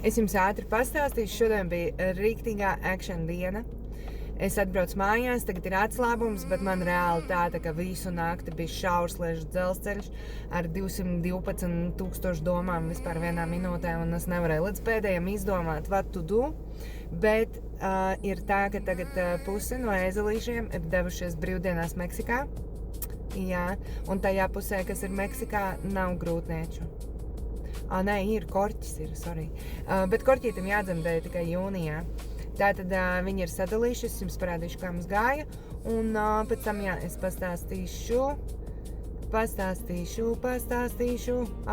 Es jums ātri pastāstīšu, šodien bija rīktīgā action diena. Es atbraucu mājās, tagad ir atslābums, bet man reāli tā ka visu nakti bija šaursliežu dzelzceļš ar 212,000 domām vispār vienā minūtē, un es nevarēju līdz pēdējiem izdomāt, what to do. Bet ir tā, ka tagad puse no ēzelīšiem ir devušies brīvdienās Meksikā. Jā, un tajā pusē, kas ir Meksikā, nav grūtnieču. Nē, ir korķis, bet korķītam jādzemdē tikai jūnijā. Tātad viņi ir sadalījuši, es jums parādīšu, kā mums gāja, un pēc tam, es pastāstīšu,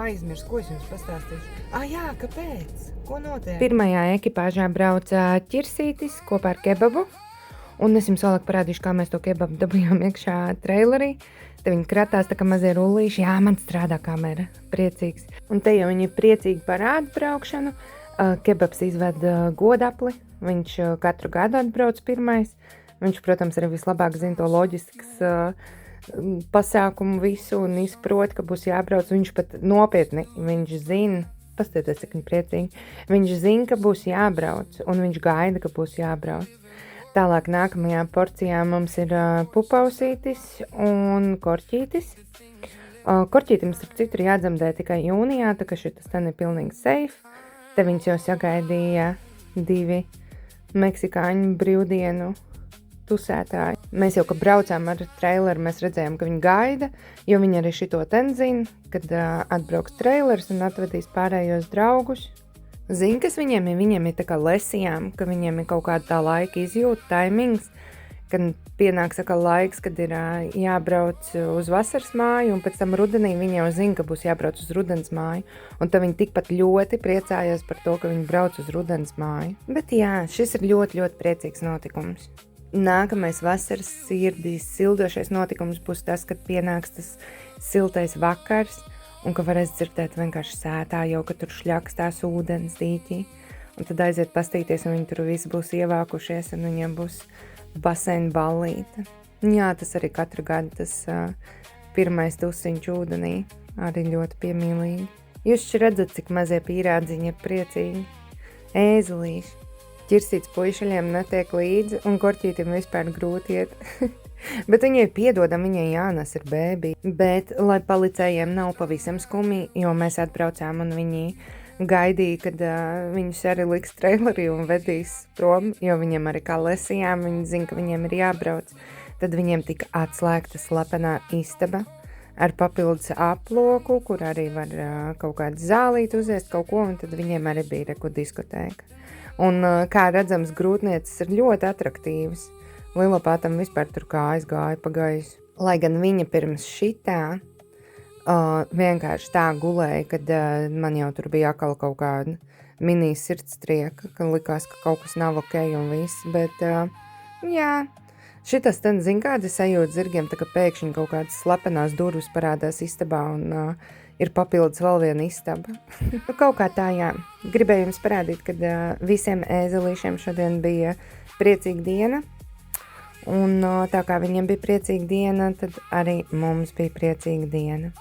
aizmirsu, ko es jums pastāstīšu. Jā, kāpēc? Ko notiek? Pirmajā ekipāžā brauca ķirsītis kopā ar kebabu, un es jums vēlāk parādīšu, kā mēs to kebabu dabījām iekšā trailerī. Te viņi kratās tā kā mazie rullīši, man strādā kamera, priecīgs. Un te jau viņi priecīgi parāda braukšanu. Kebabs izved godapli, viņš katru gadu atbrauc pirmais. Viņš, protams, arī vislabāk zina to loģistikas pasākumu visu un izprot, ka būs jābrauc. Viņš pat nopietni, viņš zina, pastieties, cik viņi priecīgi, viņš zina, ka būs jābrauc un viņš gaida, ka būs jābrauc. Tālāk nākamajā porcijā mums ir pupausītis un korķītis. Korķītim, starp citu, ir jādzemdē tikai jūnijā, tā ka šitas ten ir pilnīgi safe. Te viņus jau sagaidīja 2 meksikāņu brīvdienu tusētāji. Mēs jau, kad braucām ar traileru, mēs redzējām, ka viņi gaida, jo viņi arī šito ten zina, kad atbrauks trailers un atvedīs pārējos draugus. Zina, kas viņiem ir tā kā lesijām, ka viņiem ir kaut kāda tā laika izjūta, taimings, kad pienāks laiks, kad ir jābrauc uz vasaras māju, un pēc tam rudenī viņi jau zina, ka būs jābrauc uz rudens māju, un tad viņi tikpat ļoti priecājās par to, ka viņi brauc uz rudens māju. Bet šis ir ļoti, ļoti priecīgs notikums. Nākamais vasaras sirdīs sildošais notikums būs tas, kad pienāks tas siltais vakars, un ka varēs dzirdēt vienkārši sētā jau, ka tur šļakstās ūdens dīķī, un tad aiziet pastīties, un viņi tur visi būs ievākušies, un viņiem būs baseina ballīte. Jā, tas arī katru gadu tas pirmais tusiņš ūdenī arī ļoti piemīlīgi. Jūs redzat, cik mazie pīrādziņi ir priecīgi. Ēzelīši. Ķirsīts puišaļiem netiek līdzi un korķītim vispār grūti iet. Bet viņai piedodam, viņai jānes ir bēbī. Bet, lai palicējiem nav pavisam skumji, jo mēs atbraucām un viņi gaidīja, kad viņus arī liks trailerī un vedīs prom, jo viņiem arī kā lesijām, viņi zina, ka viņiem ir jābrauc. Tad viņiem tika atslēgta slepenā istaba ar papildus aploku, kur arī var kaut kādu zālīti uzēst kaut ko, un tad viņiem arī bija diskotēka. Un, kā redzams, grūtnieces ir ļoti atraktīvas. Lilopātam vispār tur kājas gāja pa gaisu. Lai gan viņa pirms šitā vienkārši tā gulēja, kad man jau tur bija atkal kaut kāda mini sirdstrieka, ka likās, ka kaut kas nav ok un viss, bet šitas ten zin kādi sajūta zirgiem, tā ka pēkšņi kaut kādas slepenās durvis parādās istabā un ir papildus vēl viena istaba. Kaut kā tā, gribēju jums parādīt, kad visiem ēzelīšiem šodien bija priecīga diena, un tā kā viņiem bija priecīga diena, tad arī mums bija priecīga diena.